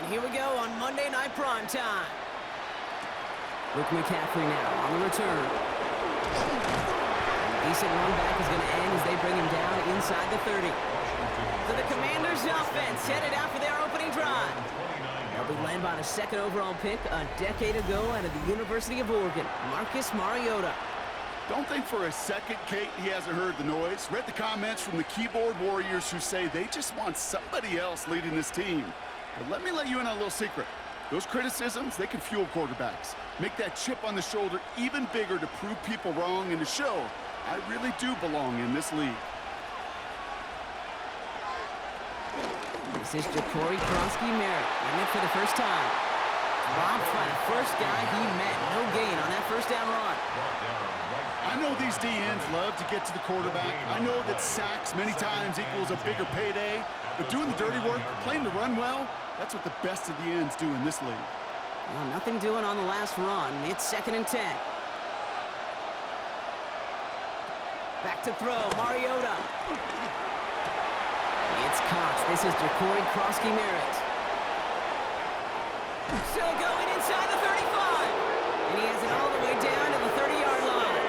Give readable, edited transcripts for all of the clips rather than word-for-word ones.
here we go on Monday Night Primetime. Luke McCaffrey now on the return. And a decent run back is going to end as they bring him down inside the 30. So the Commanders' offense headed out for their opening drive. They'll be led by the second overall pick a decade ago out of the University of Oregon, Marcus Mariota. Don't think for a second, Kate, he hasn't heard the noise. Read the comments from the keyboard warriors who say they just want somebody else leading this team. But let me let you in on a little secret. Those criticisms, they can fuel quarterbacks. Make that chip on the shoulder even bigger to prove people wrong and to show I really do belong in this league. This is Ja'Cory Kronsky-Merritt, running it for the first time. Dropped by the first guy he met. No gain on that first down run. I know these DNs love to get to the quarterback. I know that sacks many times equals a bigger payday. But doing the dirty work, playing to run well, that's what the best of the ends do in this league. Well, nothing doing on the last run. It's 2nd and 10. Back to throw, Mariota. It's caught. This is Ja'Cory Kronsky-Merritt. Still going inside the 35. And he has it all the way down to the 30-yard line.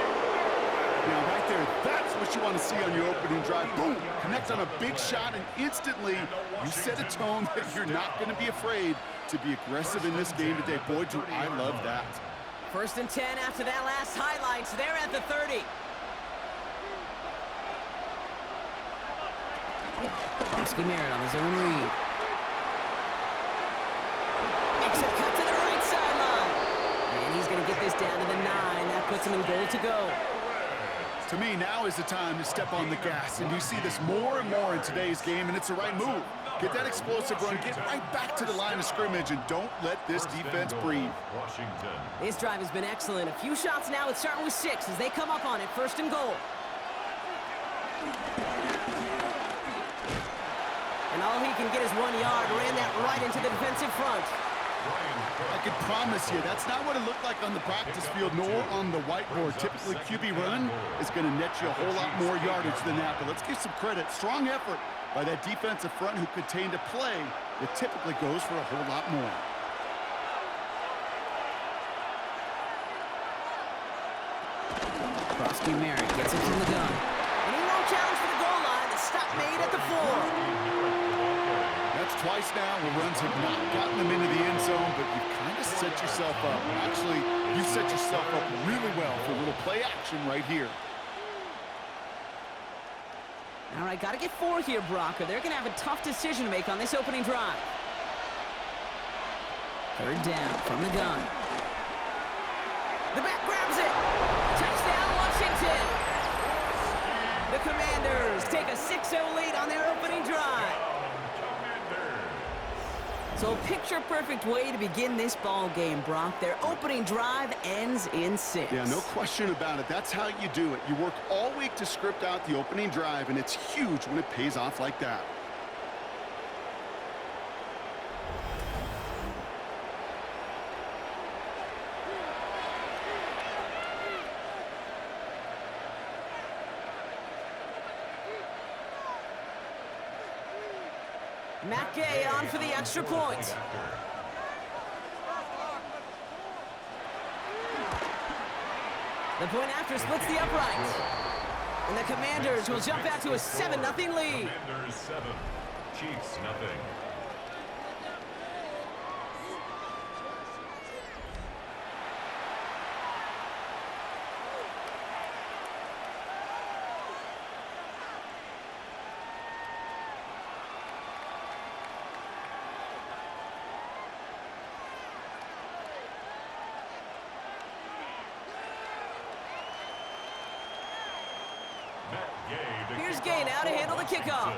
Now, right there, that's what you want to see on your opening drive. Boom! Connect on a big shot, and instantly you set a tone that you're not going to be afraid to be aggressive in this game today. Boy, do I love that. 1st and 10 after that last highlight. They're at the 30. Kronsky-Merritt on his own read. Makes a cut to the right sideline. And he's going to get this down to the 9. That puts him in goal to go. To me, now is the time to step on the gas, and you see this more and more in today's game, and it's the right move. Get that explosive run, get right back to the line of scrimmage, and don't let this defense breathe. This drive has been excellent. A few shots now, it's starting with 6 as they come up on it, 1st and goal. And all he can get is 1 yard, ran that right into the defensive front. I can promise you, that's not what it looked like on the practice field, nor on the whiteboard. Typically, QB run is going to net you a whole lot more yardage than that. But let's give some credit. Strong effort by that defensive front who contained a play that typically goes for a whole lot more. Kronsky-Merritt gets it from the gun. And he won't challenge for the goal line. The stop made at the 4. That's twice now where runs have not gotten them into the end zone, but you kind of set yourself up. Actually, you set yourself up really well for a little play action right here. All right, got to get 4 here, Brock, or they're going to have a tough decision to make on this opening drive. 3rd down from the gun. The back grabs it. Touchdown, Washington. The Commanders take a 6-0 lead on their opening drive. So picture-perfect way to begin this ball game, Brock. Their opening drive ends in 6. Yeah, no question about it. That's how you do it. You work all week to script out the opening drive, and it's huge when it pays off like that. Matt Gay on for the extra point. The point after splits the upright. And the Commanders will jump out to a 7-0 lead. Commanders 7, Chiefs nothing. Here's Gay now to handle the kickoff.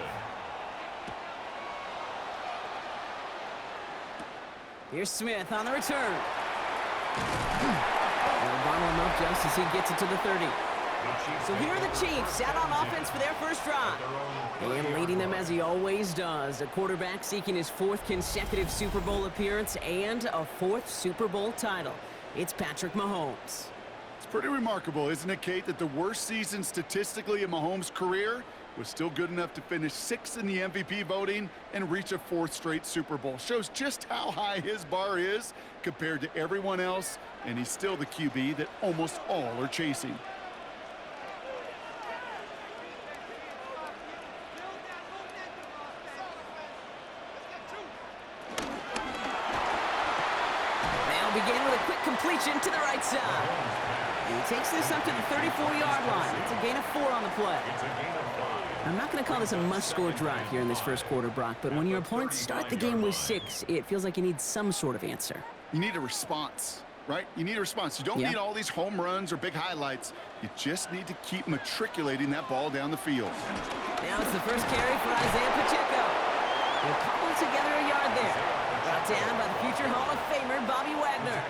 Here's Smith on the return. And bottle him up just as he gets it to the 30. So here are the Chiefs out on offense for their first drive. And leading them as he always does, a quarterback seeking his 4th consecutive Super Bowl appearance and a 4th Super Bowl title. It's Patrick Mahomes. Pretty remarkable, isn't it, Kate, that the worst season statistically in Mahomes' career was still good enough to finish 6th in the MVP voting and reach a 4th straight Super Bowl. Shows just how high his bar is compared to everyone else, and he's still the QB that almost all are chasing. Begin with a quick completion to the right side. And he takes this up to the 34-yard line. It's a gain of 4 on the play. I'm not going to call this a must-score drive here in this first quarter, Brock, but when your opponents start the game with 6, it feels like you need some sort of answer. You need a response, right? You need a response. You don't need all these home runs or big highlights. You just need to keep matriculating that ball down the field. Now it's the first carry for Isaiah Pacheco. He'll cobble together a yard there. Brought down by the future Hall of Famer, Bobby Wagner.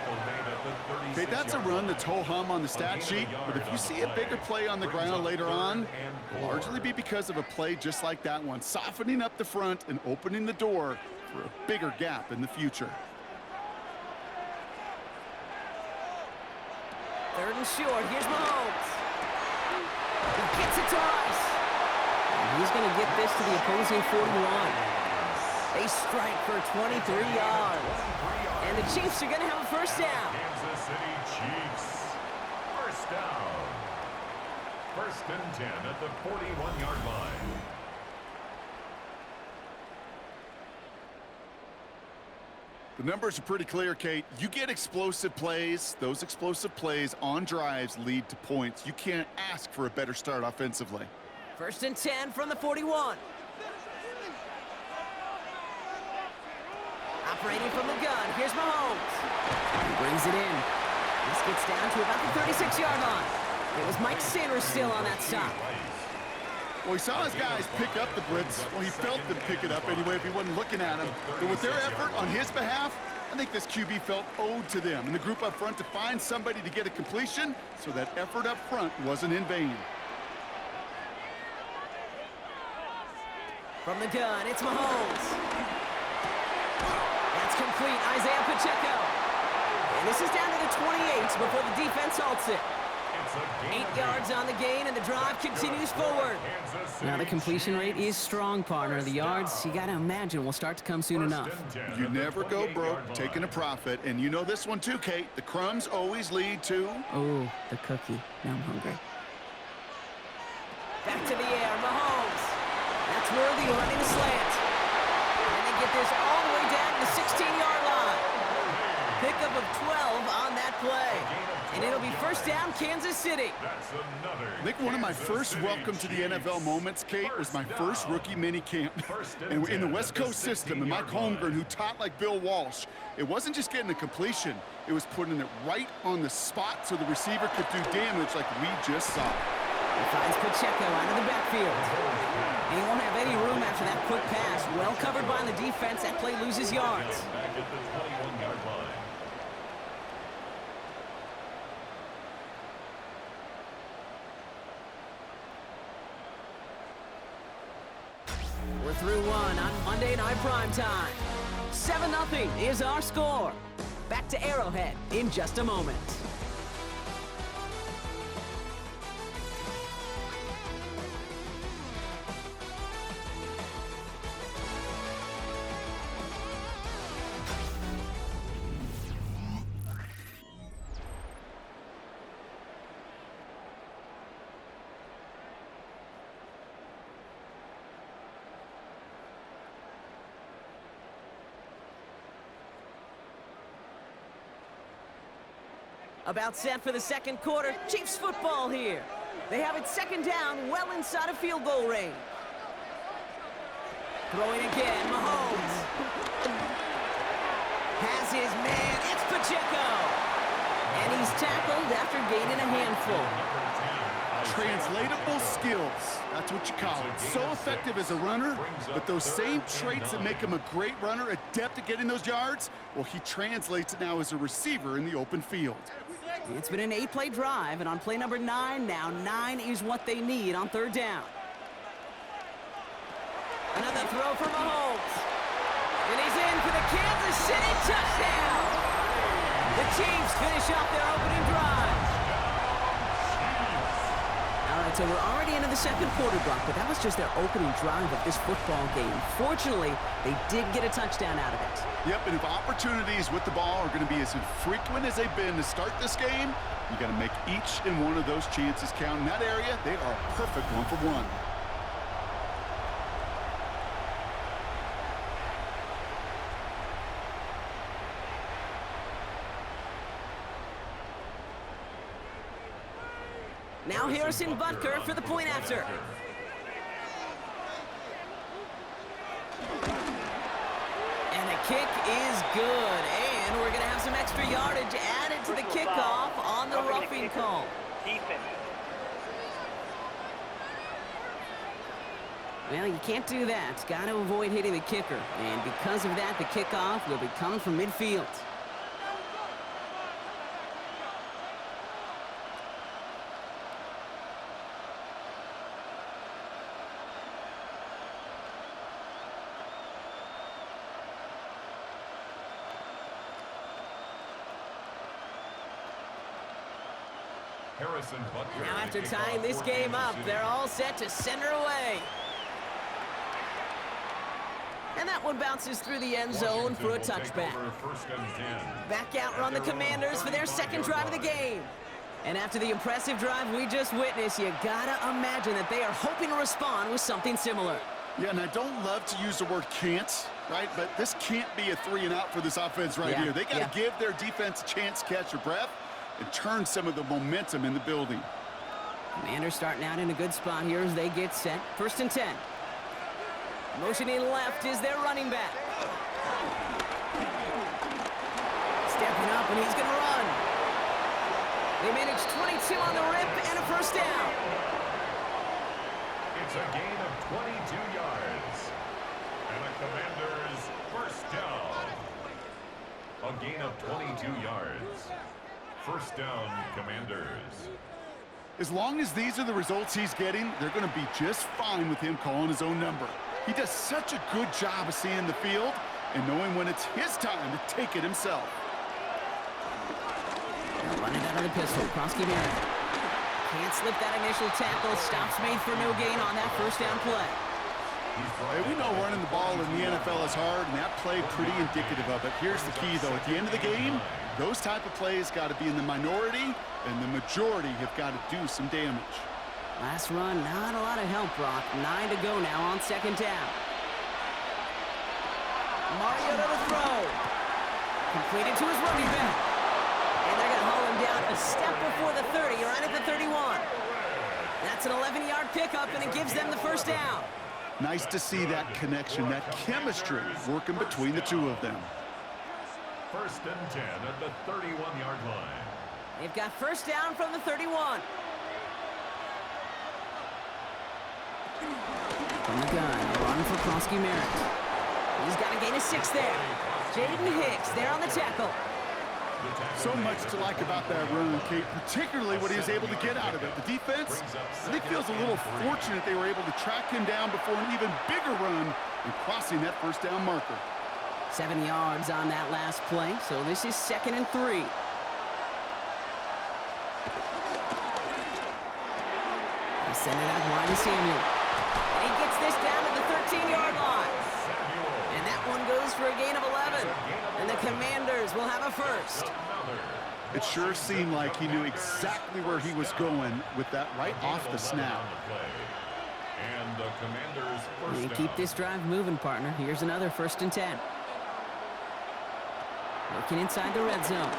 Okay, that's a run that's ho-hum on the stat sheet, but if you see a bigger play on the ground later on, it'll largely be because of a play just like that one, softening up the front and opening the door for a bigger gap in the future. 3rd and short. Here's Mahomes. He gets it to Rice. And he's going to get this to the opposing 41. A strike for 23 yards. And the Chiefs are going to have a first down. Kansas City Chiefs. First down. 1st and 10 at the 41-yard line. The numbers are pretty clear, Kate. You get explosive plays. Those explosive plays on drives lead to points. You can't ask for a better start offensively. 1st and 10 from the 41. Operating from the gun, here's Mahomes. He brings it in. This gets down to about the 36-yard line. It was Mike Sanders still on that stop. Well, he saw his guys pick up the blitz. Well, he felt them pick it up anyway if he wasn't looking at him. But with their effort on his behalf, I think this QB felt owed to them and the group up front to find somebody to get a completion, so that effort up front wasn't in vain. From the gun, it's Mahomes. That's complete, Isaiah Pacheco. And this is down to the 28 before the defense halts it. 8 yards on the gain, and the drive continues forward. Now the completion rate is strong, partner. The yards, you got to imagine, will start to come soon enough. You never go broke taking a profit, and you know this one too, Kate. The crumbs always lead to... Oh, the cookie. Now I'm hungry. Back to the air, Mahomes. That's worthy, running a slant. And they get this all the way down to the 16-yard line. Pickup of 12 on that play. And it'll be first down, Kansas City. I think one of my first welcome to the NFL moments, Kate, was my first rookie mini camp. And in the West Coast system, and Mike Holmgren, who taught like Bill Walsh, it wasn't just getting a completion, it was putting it right on the spot so the receiver could do damage like we just saw. He finds Pacheco out of the backfield. And he won't have any room after that quick pass. Well covered by the defense. That play loses yards. Back at the 21-yard line. We're through one on Monday Night Primetime. 7-0 is our score. Back to Arrowhead in just a moment. About set for the second quarter. Chiefs football here. They have it second down, well inside of field goal range. Throwing again, Mahomes. Has his man, it's Pacheco. And he's tackled after gaining a handful. Translatable skills, that's what you call it. So effective as a runner, but those same traits that make him a great runner, adept at getting those yards, well, he translates it now as a receiver in the open field. It's been an 8-play drive, and on play number 9 now, 9 is what they need on third down. Another throw for Mahomes. And he's in for the Kansas City touchdown. The Chiefs finish off their opening drive. All right, right, so we're already into the second quarter block, but that was just their opening drive of this football game. Fortunately, they did get a touchdown out of it. Yep, and if opportunities with the ball are going to be as infrequent as they've been to start this game, you got to make each and one of those chances count. In that area, they are a perfect 1-for-1. Now Harrison Butker for the point after. And the kick is good. And we're going to have some extra yardage added to the kickoff on the roughing call. Well, you can't do that. Got to avoid hitting the kicker. And because of that, the kickoff will be coming from midfield. Now after tying this game up, they're all set to center away. And that one bounces through the end zone for a touchback. Back out run the Commanders for their second drive of the game. And after the impressive drive we just witnessed, you gotta imagine that they are hoping to respond with something similar. Yeah, and I don't love to use the word can't, right? But this can't be a 3-and-out for this offense right here. They got to give their defense a chance to catch their breath and turn some of the momentum in the building. Commanders starting out in a good spot here as they get set. 1st and 10. Motioning left is their running back. Stepping up, and he's going to run. They manage 22 on the rip and a first down. It's a gain of 22 yards. And the Commanders first down. A gain of 22 yards. First down, Commanders. As long as these are the results he's getting, they're going to be just fine with him calling his own number. He does such a good job of seeing the field and knowing when it's his time to take it himself. Running out of the pistol, Krosky Merritt. Can't slip that initial tackle. Stops made for no gain on that first down play. Hey, we know running the ball in the NFL is hard, and that play pretty indicative of it. Here's the key, though. At the end of the game, those type of plays got to be in the minority, and the majority have got to do some damage. Last run, not a lot of help, Brock. 9 to go now on second down. Mariota to throw. Completed to his running back. And they're going to haul him down a step before the 30, right at the 31. That's an 11-yard pickup, and it gives them the first down. Nice to see that connection, that chemistry working between the two of them. 1st and 10 at the 31-yard line. They've got first down from the 31. From the gun, a run for Krosky Merritt. He's got a gain of 6 there. Jaden Hicks there on the tackle. So much to like about that run, Kate, particularly what he was able to get out of it. The defense, I think, feels a little fortunate they were able to track him down before an even bigger run and crossing that first down marker. 7 yards on that last play, so this is 2nd and 3. They send it out wide to Samuel. And he gets this down to the 13-yard line. And that one goes for a gain of 11. And the Commanders will have a first. It sure seemed like he knew exactly where he was going with that right off the snap. And the Commanders first down. Keep this drive moving, partner. Here's another 1st and 10. Working inside the red zone.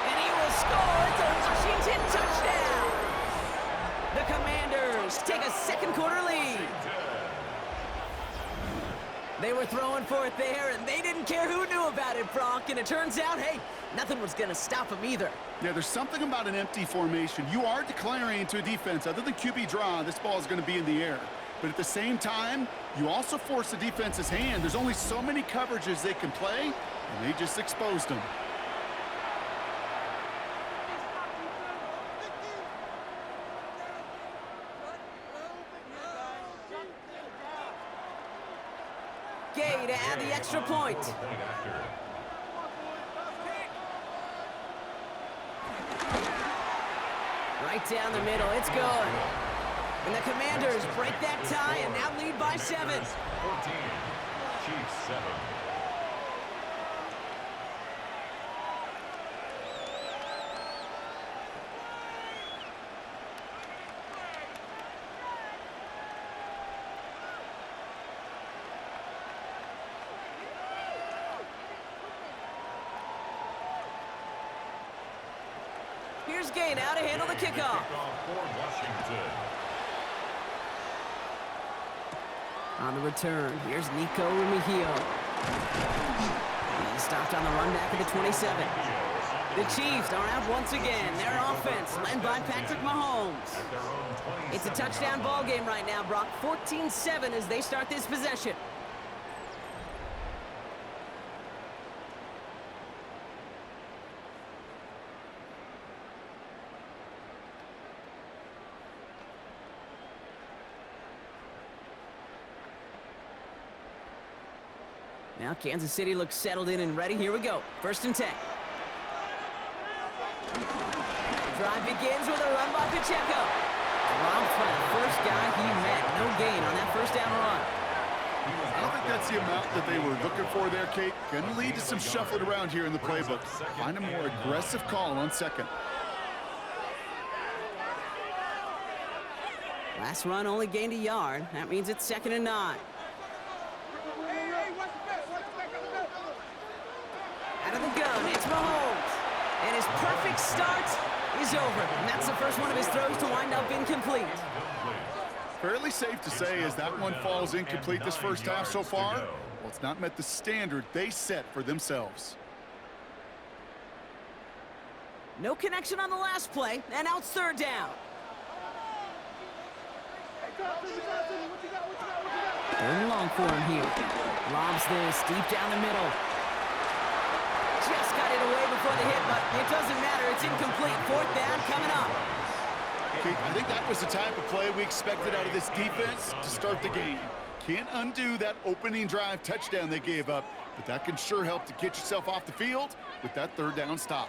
And he will score. It's a Washington touchdown. The Commanders take a second quarter lead. They were throwing for it there, and they didn't care who knew about it, Brock. And it turns out, hey, nothing was going to stop them either. Yeah, there's something about an empty formation. You are declaring to a defense, other than QB draw, this ball is going to be in the air. But at the same time, you also force the defense's hand. There's only so many coverages they can play, and they just exposed them. Gay to add the extra point. Right down the middle. It's good. And the Commanders break that tie and now lead by 7. 14. Chiefs 7. Here's Gay now to handle the kickoff. For Washington. On the return, here's Nico Remigio. He stopped on the run back at the 27. The Chiefs are out once again. Their offense led by Patrick Mahomes. It's a touchdown ball game right now, Brock. 14-7 as they start this possession. Now Kansas City looks settled in and ready. Here we go. 1st and 10. Drive begins with a run by Pacheco. Robbed by the first guy he met. No gain on that 1st down run. I don't think that's the amount that they were looking for there, Kate. Going to lead to some shuffling around here in the playbook. Find a more aggressive call on 2nd. Last run only gained a yard. That means it's 2nd and 9. Out of the gun, it's Mahomes. And his perfect start is over. And that's the first one of his throws to wind up incomplete. Fairly safe to say as that one falls incomplete this first half so far. Well, it's not met the standard they set for themselves. No connection on the last play, and now it's 3rd down. 3rd and long for him here. Lobs this deep down the middle. Just got it away before the hit, but it doesn't matter. It's incomplete. 4th down coming up. Okay, I think that was the type of play we expected out of this defense to start the game. Can't undo that opening drive touchdown they gave up, but that can sure help to get yourself off the field with that 3rd down stop.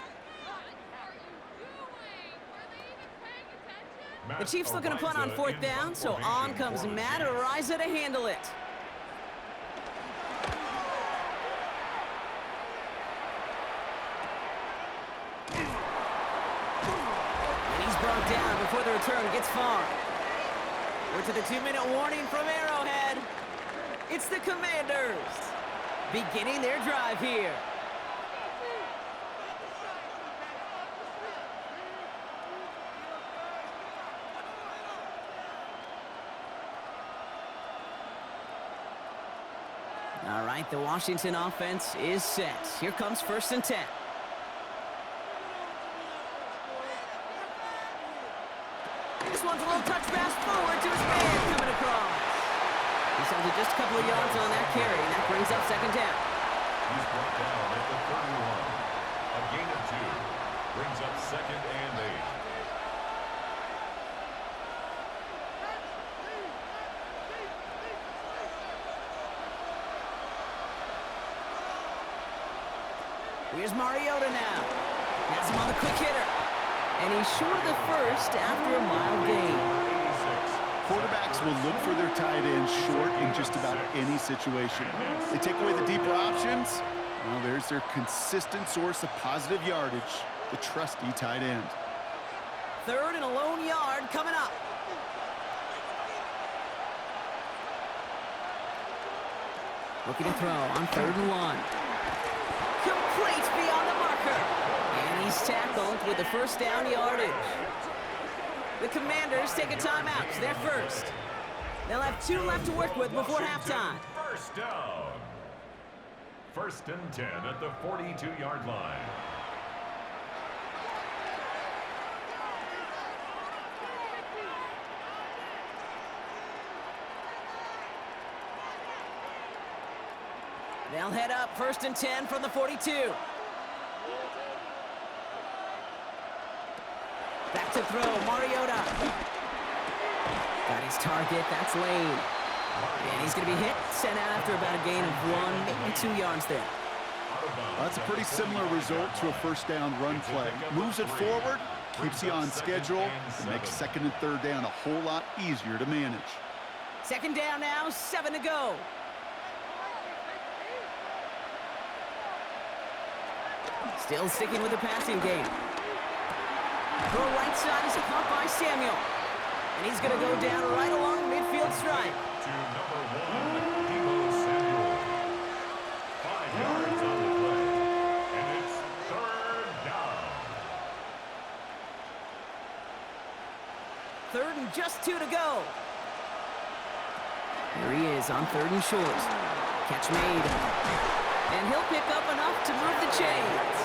The Chiefs looking to punt on 4th down, so on comes Matt Ariza to handle it. And he's brought down before the return gets far. We're to the 2-minute warning from Arrowhead. It's the Commanders beginning their drive here. All right, the Washington offense is set. Here comes 1st and 10. This one's a little touch pass forward to his man coming across. He's only just a couple of yards on that carry, and that brings up 2nd down. He's brought down at the 31. A gain of 2. Brings up 2nd and 8. Here's Mariota now. Has him on the quick hitter. And he's short of the 1st after a mild gain. Quarterbacks will look for their tight end short in just about any situation. They take away the deeper options. Well, there's their consistent source of positive yardage, the trusty tight end. 3rd and a lone yard coming up. Looking to throw on 3rd and 1. Complete beyond the marker. And he's tackled with the 1st down yardage. The Commanders take a timeout. It's their 1st. They'll have 2 left to work with before halftime. 1st down. 1st and 10 at the 42-yard line. They'll head up 1st and 10 from the 42. Back to throw, Mariota. Got his target, that's Lane. And he's going to be hit, sent out after about a gain of 1, maybe 2 yards there. That's a pretty similar result to a 1st down run play. Moves it forward, Keeps you on schedule. It makes second and third down a whole lot easier to manage. Second down now, 7 to go. Still sticking with the passing game. Throw right side is caught by Samuel. And he's going to go down right along the midfield stripe. To number 1, Debo Samuel. 5 yards on the play. And it's third down. Third and just 2 to go. Here he is on third and short. Catch made. And he'll pick up enough to move the chains.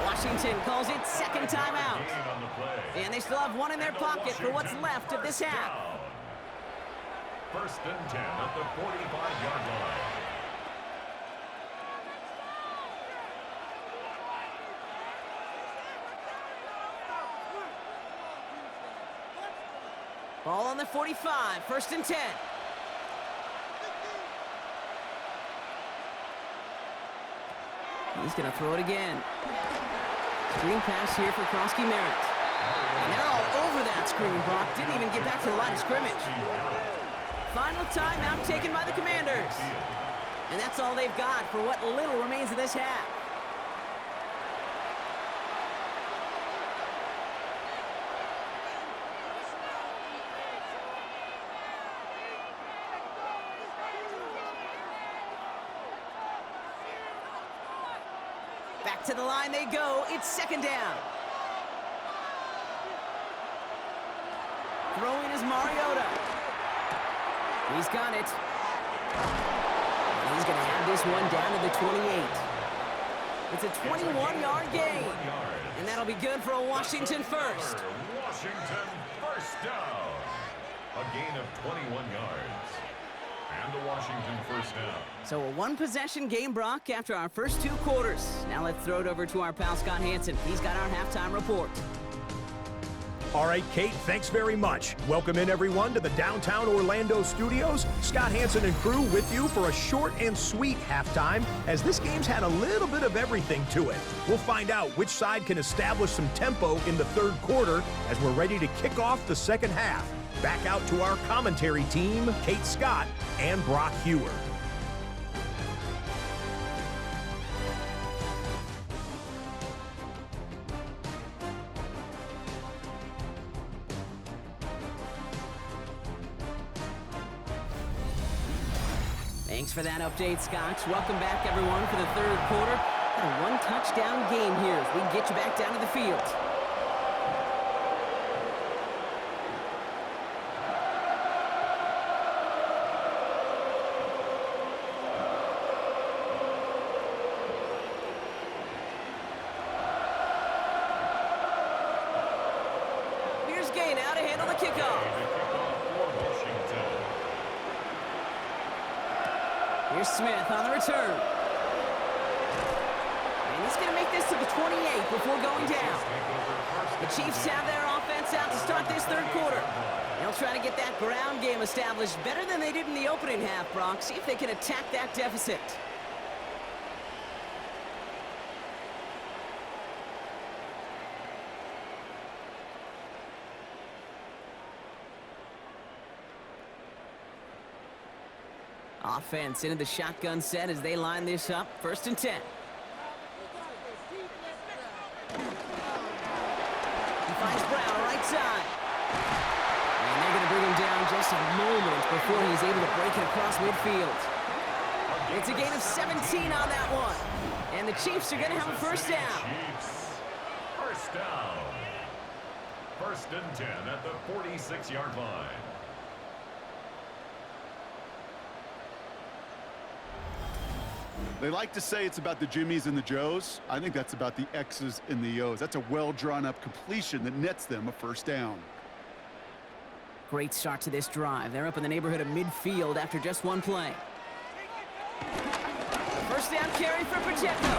Washington calls it second timeout. And they still have one in their pocket for what's left of this half. First and 10 at the 45-yard line. Ball on the 45, first and 10. He's going to throw it again. Screen pass here for Krosky Merritt. And they're all over that screen, Brock. Didn't even get back to the line of scrimmage. Final timeout taken by the Commanders. And that's all they've got for what little remains of this half. Back to the line they go. It's second down. Throwing is Mariota. He's got it. And he's going to have this one down to the 28. It's a 21-yard gain. And that'll be good for a Washington first. Washington first down. A gain of 21 yards. And a Washington first down. So a one-possession game, Brock, after our first 2 quarters. Now let's throw it over to our pal Scott Hansen. He's got our halftime report. All right, Kate, thanks very much. Welcome in, everyone, to the downtown Orlando studios. Scott Hansen and crew with you for a short and sweet halftime, as this game's had a little bit of everything to it. We'll find out which side can establish some tempo in the third quarter as we're ready to kick off the second half. Back out to our commentary team, Kate Scott and Brock Hewer. Thanks for that update, Scott. Welcome back, everyone, for the third quarter. A one-touchdown game here as we get you back down to the field. Here's Gay now to handle the kickoff. Here's Smith on the return. And he's going to make this to the 28 before going down. The Chiefs have their offense out to start this third quarter. They'll try to get that ground game established better than they did in the opening half, Brock. See if they can attack that deficit. Offense into the shotgun set as they line this up. First and 10. He finds Brown right side. And they're going to bring him down just a moment before he's able to break it across midfield. It's a gain of 17 on that one. And the Chiefs are going to have a first down. First down. First and 10 at the 46-yard line. They like to say it's about the Jimmies and the Joes. I think that's about the X's and the O's. That's a well-drawn-up completion that nets them a first down. Great start to this drive. They're up in the neighborhood of midfield after just one play. First down carry for Pacheco.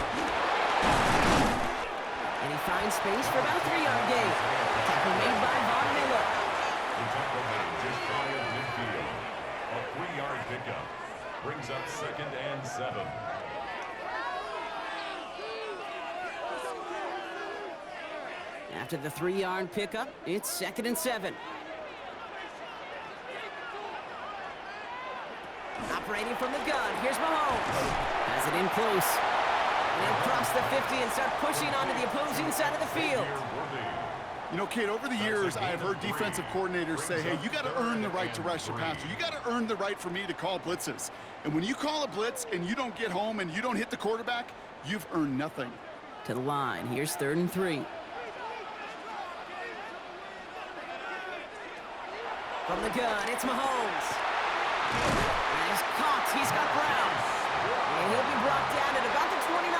And he finds space for about a 3-yard gain. Tackle made by Von Miller. The tackle made just shy of midfield. A 3-yard pickup brings up second and 7. After the 3-yard pickup, it's 2nd and 7. Operating from the gun, here's Mahomes. Has it in close. And he'll cross the 50 and start pushing onto the opposing side of the field. You know, Kate, over the years, I have heard defensive coordinators say, hey, you got to earn the right to rush your passer. You got to earn the right for me to call blitzes. And when you call a blitz and you don't get home and you don't hit the quarterback, you've earned nothing. To the line, here's 3rd and 3. From the gun, it's Mahomes. And he's caught, he's got Brown. And he'll be brought down at about the 29.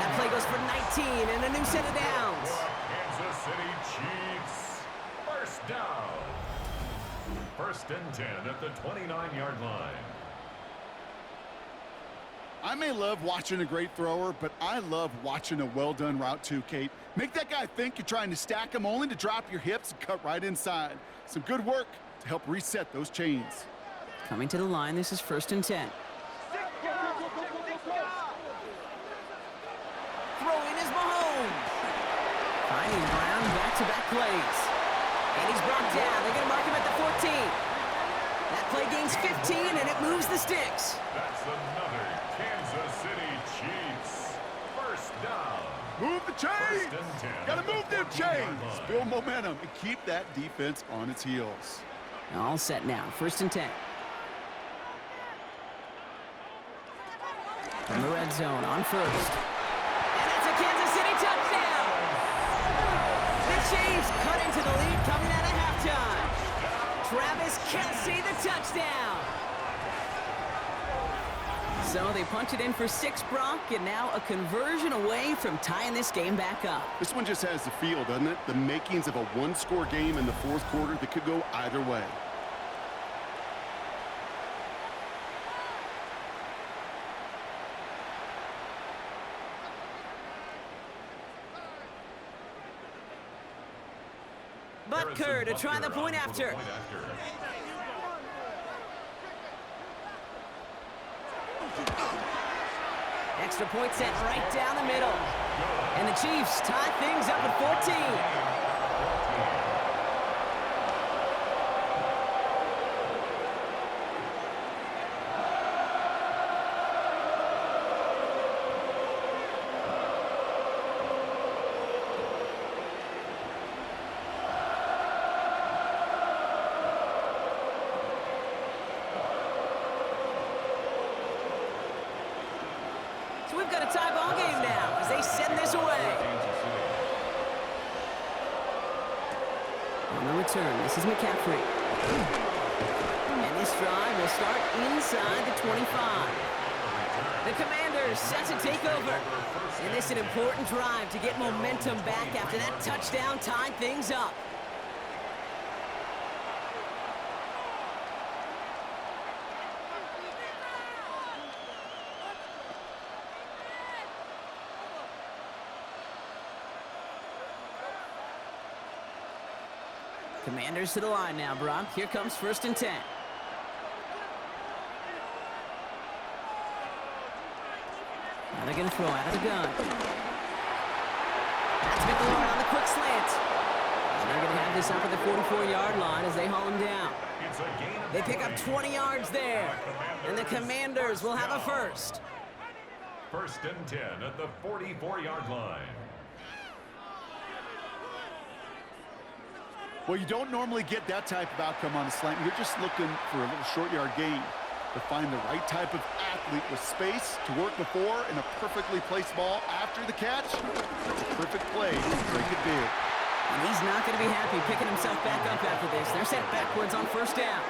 That play goes for 19 and a new set of downs. Kansas City Chiefs, first down. 1st and 10 at the 29-yard line. I may love watching a great thrower, but I love watching a well-done route too, Kate. Make that guy think you're trying to stack him only to drop your hips and cut right inside. Some good work to help reset those chains. Coming to the line, this is 1st and 10. Throwing is Mahomes. Finding Brown back-to-back plays. And he's brought down. They're going to mark him at the 14. That play gains 15, and it moves the sticks. That's another Kansas City Chiefs first down. Move the chains! 1st and 10. Got to move them chains! Build momentum and keep that defense on its heels. All set now, 1st and 10. From the red zone on 1st. And that's a Kansas City touchdown! The Chiefs cut into the lead coming out of halftime. Travis Kelce, the touchdown! So they punch it in for 6, Brock, and now a conversion away from tying this game back up. This one just has the feel, doesn't it? The makings of a one-score game in the 4th quarter that could go either way. Butker to try the point after. Extra point set right down the middle. And the Chiefs tie things up at 14. So we've got a tie ball game now as they send this away. On the return, this is McCaffrey. And this drive will start inside the 25. The Commanders set to take over. And this is an important drive to get momentum back after that touchdown tied things up. Commanders to the line now, Brock. Here comes 1st and 10. Now they're going to throw out of the gun. That's McLaurin on the quick slant. And they're going to have this up at the 44-yard line as they haul him down. They pick up 20 yards there. And the Commanders will have a first. 1st and 10 at the 44-yard line. Well, you don't normally get that type of outcome on a slant. You're just looking for a little short yard gain. To find the right type of athlete with space to work before and a perfectly placed ball after the catch. That's a perfect play to break it big. And he's not going to be happy picking himself back up after this. They're sent backwards on 1st down.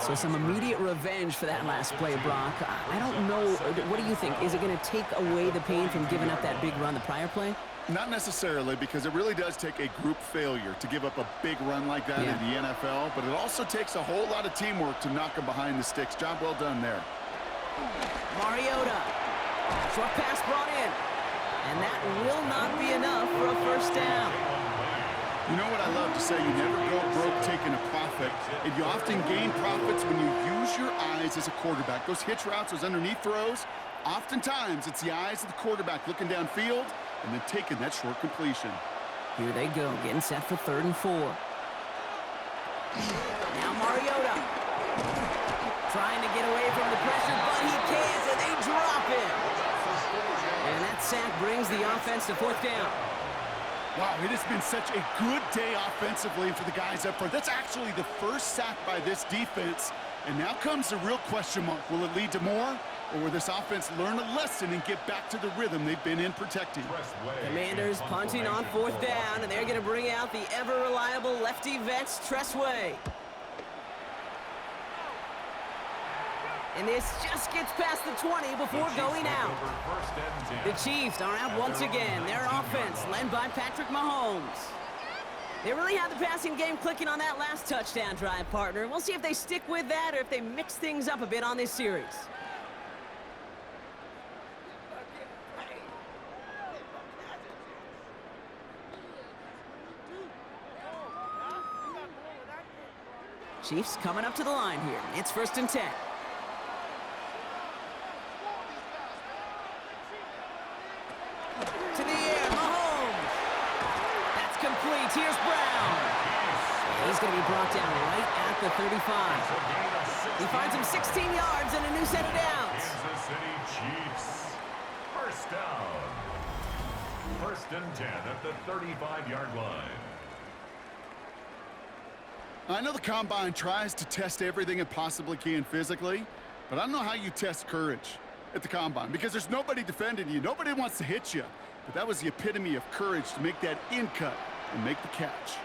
So some immediate revenge for that last play, Brock. I don't know. What do you think? Is it going to take away the pain from giving up that big run the prior play? Not necessarily, because it really does take a group failure to give up a big run like that in the NFL, but it also takes a whole lot of teamwork to knock them behind the sticks. Job well done there. Mariota. Short pass brought in. And that will not be enough for a 1st down. You know what I love to say? You never go broke taking a profit, and you often gain profits when you use your eyes as a quarterback. Those hitch routes, those underneath throws, oftentimes it's the eyes of the quarterback looking downfield and then taking that short completion. Here they go, getting set for 3rd and 4. Now Mariota. Trying to get away from the pressure, but he can't, and they drop him. And that sack brings the offense to 4th down. Wow, it has been such a good day offensively for the guys up front. That's actually the first sack by this defense. And now comes the real question mark. Will it lead to more? Or will this offense learn a lesson and get back to the rhythm they've been in protecting? Commanders punting on 4th down, and they're going to bring out the ever-reliable lefty vets, Tressway. And this just gets past the 20 before going out. The Chiefs are out once again. Their offense led by Patrick Mahomes. They really had the passing game clicking on that last touchdown drive, partner. We'll see if they stick with that or if they mix things up a bit on this series. Chiefs coming up to the line here. It's 1st and 10. To the air, Mahomes. That's complete. Here's Brown. He's going to be brought down right at the 35. He finds him 16 yards and a new set of downs. Kansas City Chiefs. 1st down. 1st and 10 at the 35-yard line. I know the Combine tries to test everything it possibly can physically, but I don't know how you test courage at the Combine because there's nobody defending you. Nobody wants to hit you. But that was the epitome of courage to make that in cut and make the catch.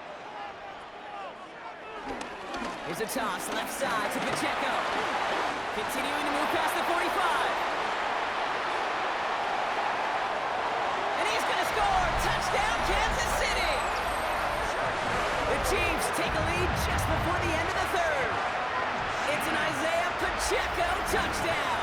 Here's a toss left side to Pacheco. Continuing to move past the 45. And he's going to score. Touchdown, Kansas City. The Chiefs take a lead just before the end of the 3rd. It's an Isaiah Pacheco touchdown.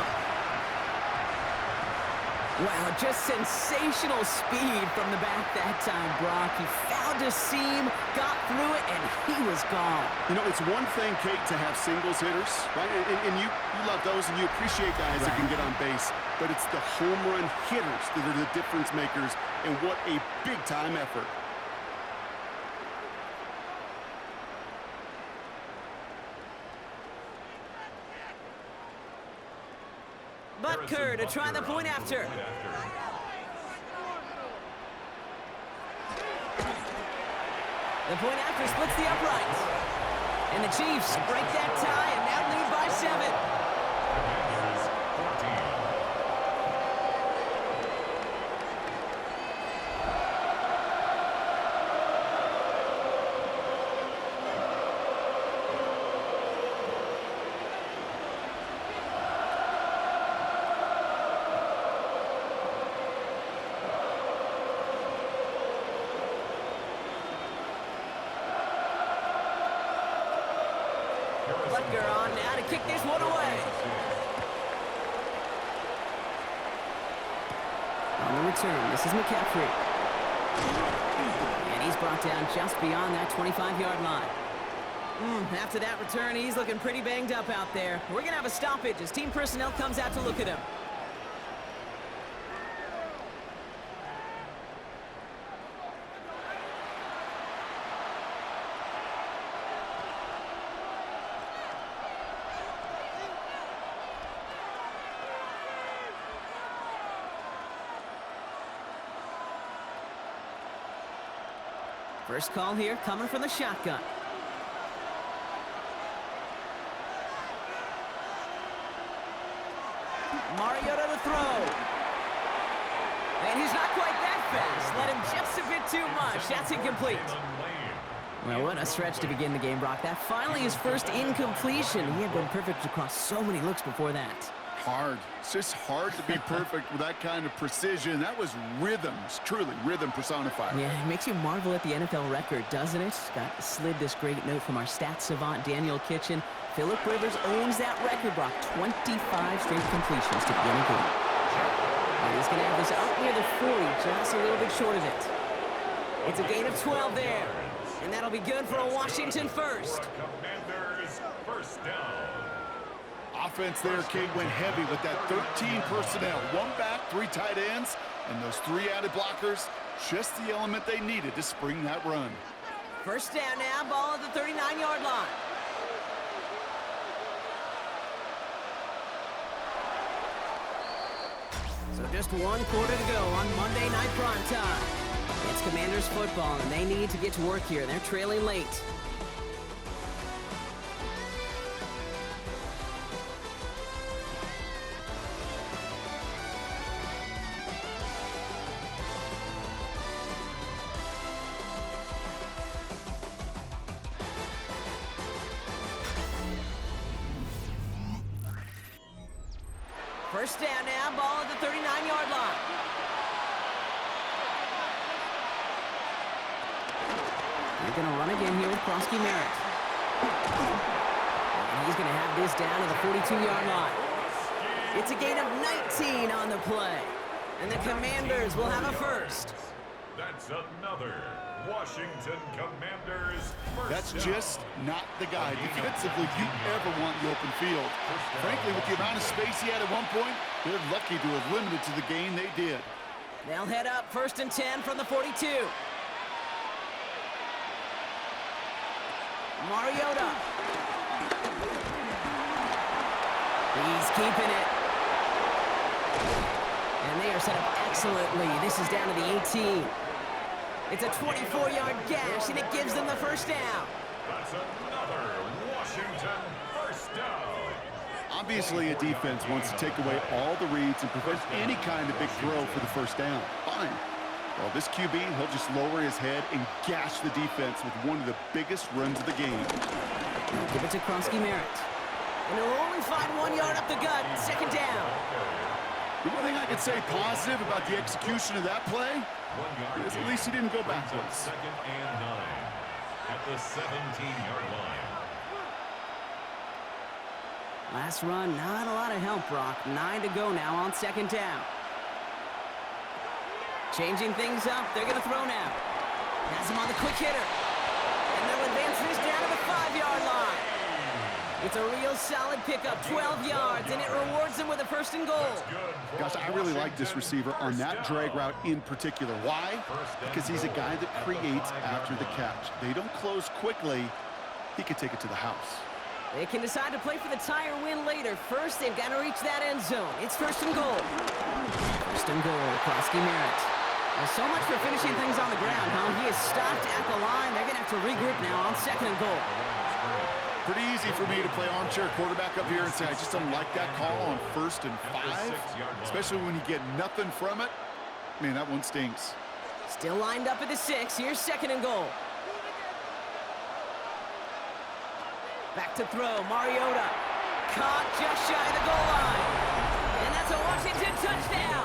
Wow, just sensational speed from the back that time, Brock. He found a seam, got through it, and he was gone. You know, it's one thing, Kate, to have singles hitters, right? And you love those, and you appreciate guys that can get on base. But it's the home run hitters that are the difference makers, and what a big-time effort. Butker to try the point after. The point after splits the uprights. And the Chiefs break that tie and now lead by 7. Butker on now to kick this one away. On the return, this is McCaffrey. And he's brought down just beyond that 25-yard line. After that return, he's looking pretty banged up out there. We're going to have a stoppage as team personnel comes out to look at him. First call here coming from the shotgun. Mariota to throw. And he's not quite that fast. Let him just a bit too much. That's incomplete. Well, what a stretch to begin the game, Brock. That finally his first incompletion. He had been perfect across so many looks before that. Hard. It's just hard to be perfect with that kind of precision. That was rhythm. It's truly rhythm personified. Yeah, it makes you marvel at the NFL record, doesn't it? Got slid this great note from our stats savant, Daniel Kitchen. Phillip Rivers owns that record, Brock. 25 straight completions to begin a game. And he's going to have this up near the 40, just a little bit short of it. It's a gain of 12 there. And that'll be good for a Washington first. Commanders first down. offense there, Kate, went heavy with that 13 personnel. One back, 3 tight ends, and those 3 added blockers, just the element they needed to spring that run. First down now, ball at the 39-yard line. So just 1 quarter to go on Monday Night Primetime. It's Commanders football, and they need to get to work here. They're trailing late. First down now, ball at the 39-yard line. They're going to run again here with Krosky Merritt. And he's going to have this down to the 42-yard line. It's a gain of 19 on the play. And the Commanders will have a first. That's another Washington Commanders first That's down. just not the guy defensively you ever want in the open field. Frankly, with the amount of space he had at one point, they're lucky to have limited to the gain they did. They'll head up 1st and 10 from the 42. Mariota. He's keeping it. And they are set up excellently. This is down to the 18. It's a 24-yard gash, and it gives them the first down. That's another Washington first down. Obviously, a defense wants to take away all the reads and prevent any kind of big throw for the first down. Fine. Well, this QB, he'll just lower his head and gash the defense with one of the biggest runs of the game. They'll give it to Krosky Merritt. And he'll only find 1 yard up the gut, second down. The one thing I could say positive about the execution of that play 1 yard is at gain. least he didn't go Brings up backwards. 2nd and 9 at the 17-yard line. Last run, not a lot of help, Brock. 9 to go now on second down. Changing things up, they're going to throw now. Has him on the quick hitter. And they'll advance this down to the 5-yard line. It's a real solid pickup, 12 yards, and it rewards them with a 1st and goal. Gosh, I really like this receiver on that drag route in particular. Why? Because he's a guy that creates after the catch. They don't close quickly. He could take it to the house. They can decide to play for the tie or win later. First, they've got to reach that end zone. It's 1st and goal. 1st and goal, Krosky Merritt. Well, so much for finishing things on the ground, huh? He is stopped at the line. They're going to have to regroup now on 2nd and goal. Pretty easy for me to play armchair quarterback up here and say I just don't like that call on 1st and 5, especially when you get nothing from it. Man, that one stinks. Still lined up at the 6. Here's 2nd and goal. Back to throw. Mariota. Caught just shy of the goal line. And that's a Washington touchdown.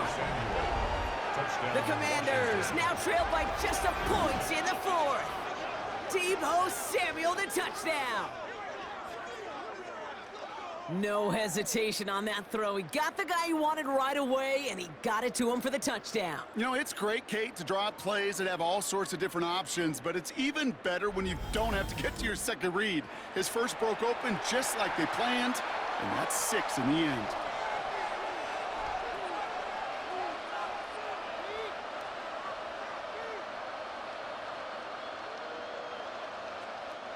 The Commanders now trail by just a point in the 4th. Deebo Samuel, the touchdown. No hesitation on that throw. He got the guy he wanted right away, and he got it to him for the touchdown. You know, it's great, Kate, to draw up plays that have all sorts of different options, but it's even better when you don't have to get to your second read. His first broke open just like they planned, and that's 6 in the end.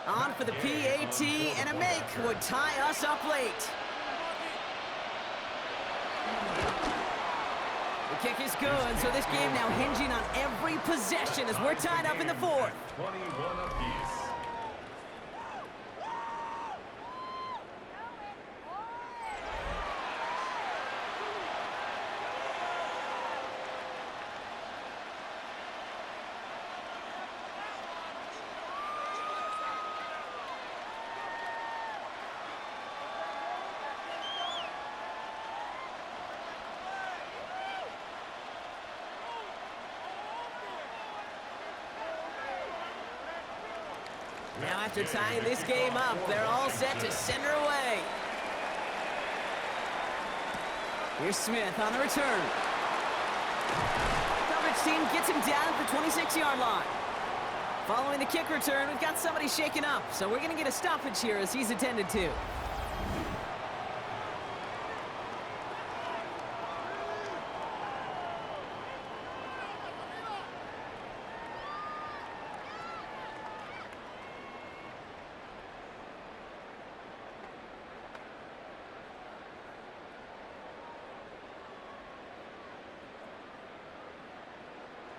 On for the PAT, and a make would tie us up late. The kick is good, so this game now hinging on every possession as we're tied up in the 4th. 21 apiece. Now after tying this game up, they're all set to send her away. Here's Smith on the return. Coverage team gets him down at the 26-yard line. Following the kick return, we've got somebody shaken up, so we're going to get a stoppage here as he's attended to.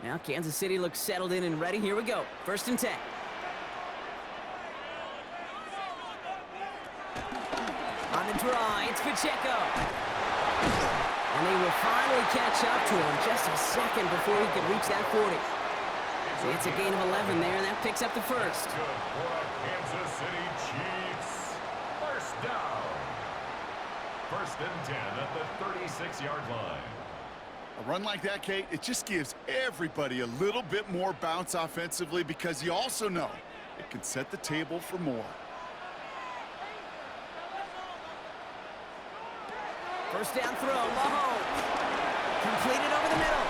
Now Kansas City looks settled in and ready. Here we go. 1st and 10. On the draw, it's Pacheco. And they will finally catch up to him just a second before he could reach that 40. So it's a gain of 11 there, and that picks up the first. Good for Kansas City Chiefs. 1st down. 1st and 10 at the 36-yard line. A run like that, Kate, it just gives everybody a little bit more bounce offensively because you also know it can set the table for more. 1st down throw, Mahomes. Completed over the middle.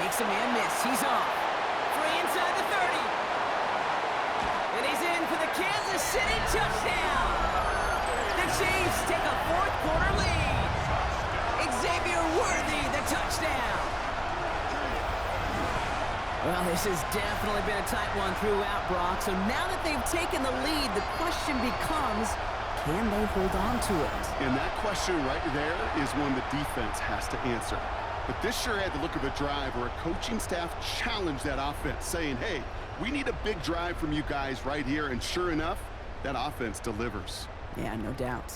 Makes a man miss. He's off. Free inside the 30. And he's in for the Kansas City touchdown. The Chiefs take a 4th quarter lead. Xavier Worthy, the touchdown. Well, this has definitely been a tight one throughout, Brock. So now that they've taken the lead, the question becomes, can they hold on to it? And that question right there is one the defense has to answer. But this sure had the look of a drive where a coaching staff challenged that offense, saying, hey, we need a big drive from you guys right here. And sure enough, that offense delivers. Yeah, no doubt.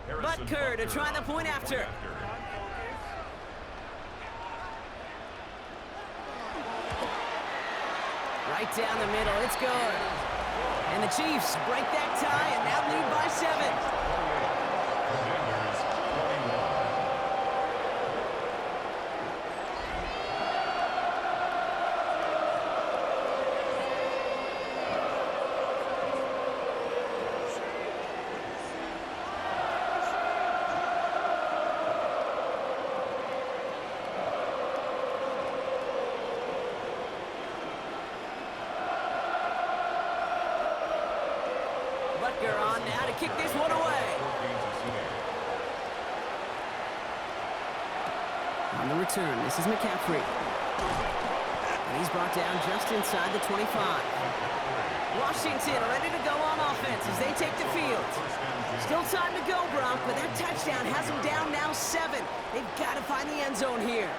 Butker to try the point after. Right down the middle, it's good. And the Chiefs break that tie and now lead by 7. Butker on now to kick this one away. On the return, this is McCaffrey. And he's brought down just inside the 25. Washington ready to go on offense as they take the field. Still time to go, Brock, but that touchdown has them down now 7. They've got to find the end zone here.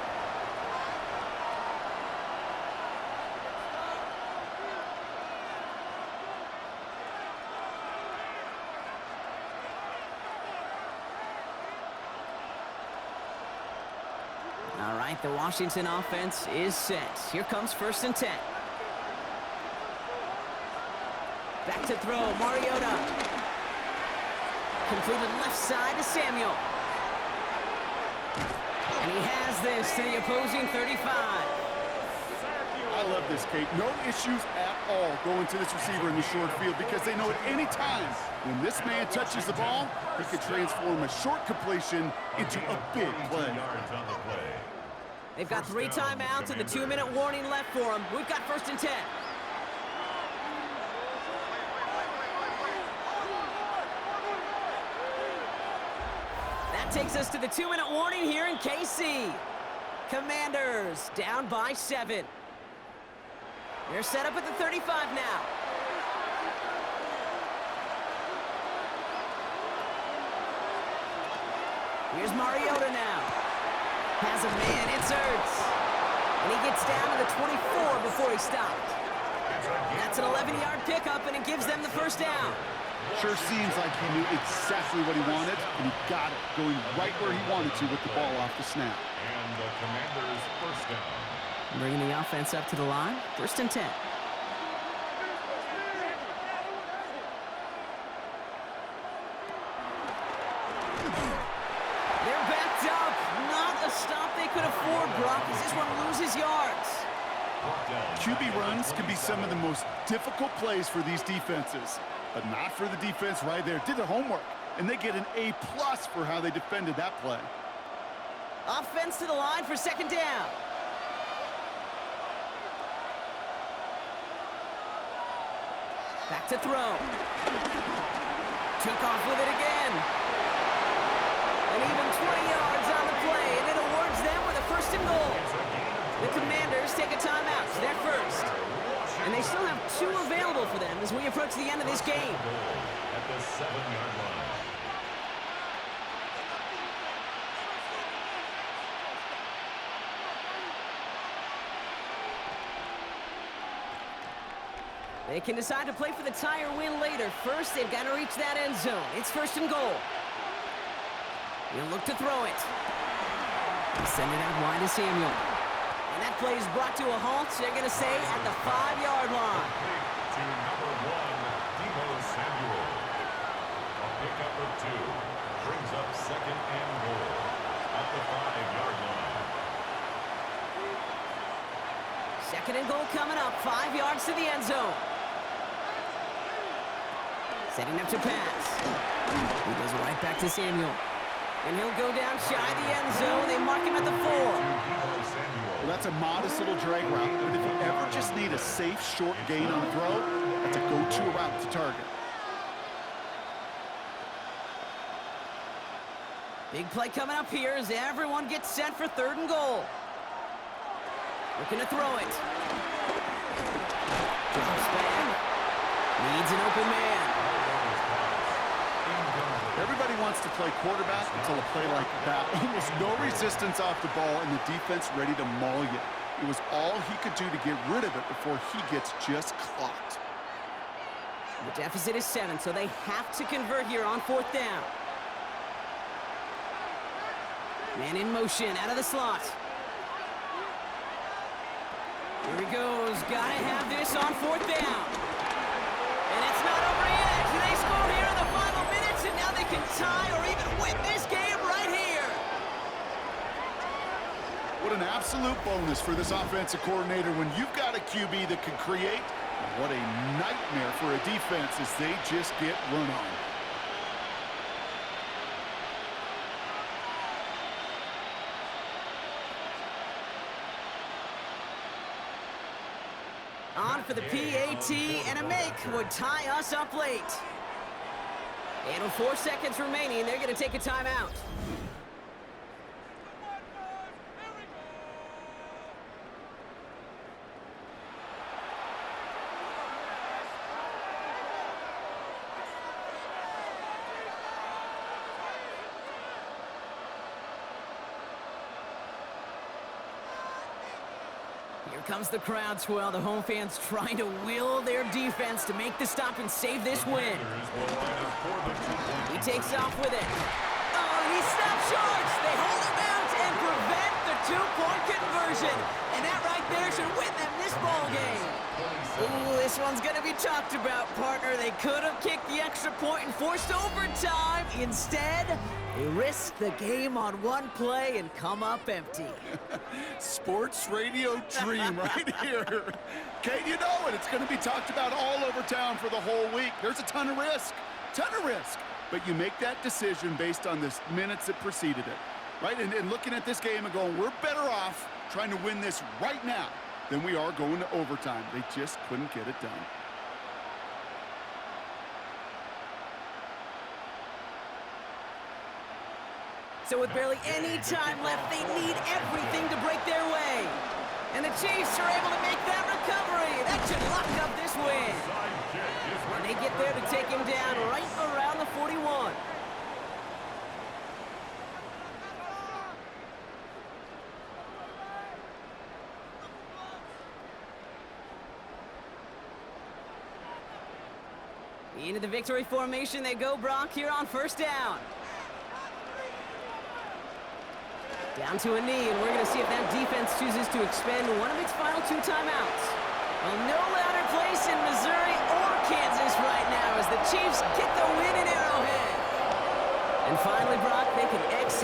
All right, the Washington offense is set. Here comes 1st and 10. Back to throw, Mariota. Completed left side to Samuel. And he has this to the opposing 35. I love this, Kate. No issues at all going to this receiver in the short field because they know at any time when this man touches the ball, he could transform a short completion into a big play. They've got 3 timeouts and the 2-minute warning left for them. We've got 1st and 10. That takes us to the 2-minute warning here in KC. Commanders down by 7. They're set up at the 35 now. Here's Mariota now. Has a man, it's Ertz. And he gets down to the 24 before he stopped. That's an 11-yard pickup, and it gives them the 1st down. Sure seems like he knew exactly what he wanted, and he got it, going right where he wanted to with the ball off the snap. And the Commanders' 1st down. Bringing the offense up to the line, 1st and 10. They're backed up. Not a stop they could afford, Brock, as this one loses yards. QB runs can be some of the most difficult plays for these defenses, but not for the defense right there. Did their homework, and they get an A+ for how they defended that play. Offense to the line for 2nd down. Back to throw. Take off with it again. And even 20 yards on the play, and it awards them with a 1st and goal. The Commanders take a timeout. It's their 1st. And they still have 2 available for them as we approach the end of this game. At the 7-yard line. They can decide to play for the tie or win later. First, they've got to reach that end zone. It's 1st and goal. He'll look to throw it. He'll send it out wide to Samuel. And that play is brought to a halt. They're going to say at the 5-yard line. To number 1, Samuel. A pickup of 2 brings up 2nd and goal at the 5-yard line. 2nd and goal coming up. 5 yards to the end zone. Setting up to pass. He goes right back to Samuel. And he'll go down shy of the end zone. They mark him at the 4. Well, that's a modest little drag route, but if you ever just need a safe, short gain on a throw, that's a go-to route to target. Big play coming up here as everyone gets set for 3rd and goal. Looking to throw it. Drops back. Needs an open man. Everybody wants to play quarterback until a play like that. Almost no resistance off the ball and the defense ready to maul you. It was all he could do to get rid of it before he gets just clocked. The deficit is 7, so they have to convert here on 4th down. Man in motion, out of the slot. Here he goes. Gotta have this on 4th down. And it's not over yet. They score here in the final minutes, and now they can tie or even win this game right here. What an absolute bonus for this offensive coordinator when you've got a QB that can create. And what a nightmare for a defense as they just get run on. On for the PAT, and a make would tie us up late. And with 4 seconds remaining, they're going to take a timeout. Here comes the crowd swell. The home fans trying to will their defense to make the stop and save this win. He takes off with it. Oh, and he stops short. They hold him out and prevent the 2-point conversion. And that right there should win them this ball game. Ooh, this one's going to be talked about, partner. They could have kicked the extra point and forced overtime. Instead, they risked the game on one play and come up empty. Sports radio dream right here. Kate, you know it. It's going to be talked about all over town for the whole week. There's a ton of risk. But you make that decision based on the minutes that preceded it, right? And looking at this game and going, we're better off trying to win this right now than we are going to overtime. They just couldn't get it done. So with barely any time left, they need everything to break their way. And the Chiefs are able to make that recovery. That should lock up this win. And they get there to take him down right around the 41. Into the victory formation they go, Brock, here on 1st down. Down to a knee, and we're going to see if that defense chooses to expend one of its final 2 timeouts. Well, no louder place in Missouri or Kansas right now as the Chiefs get the win in Arrowhead. And finally, Brock, they can exit.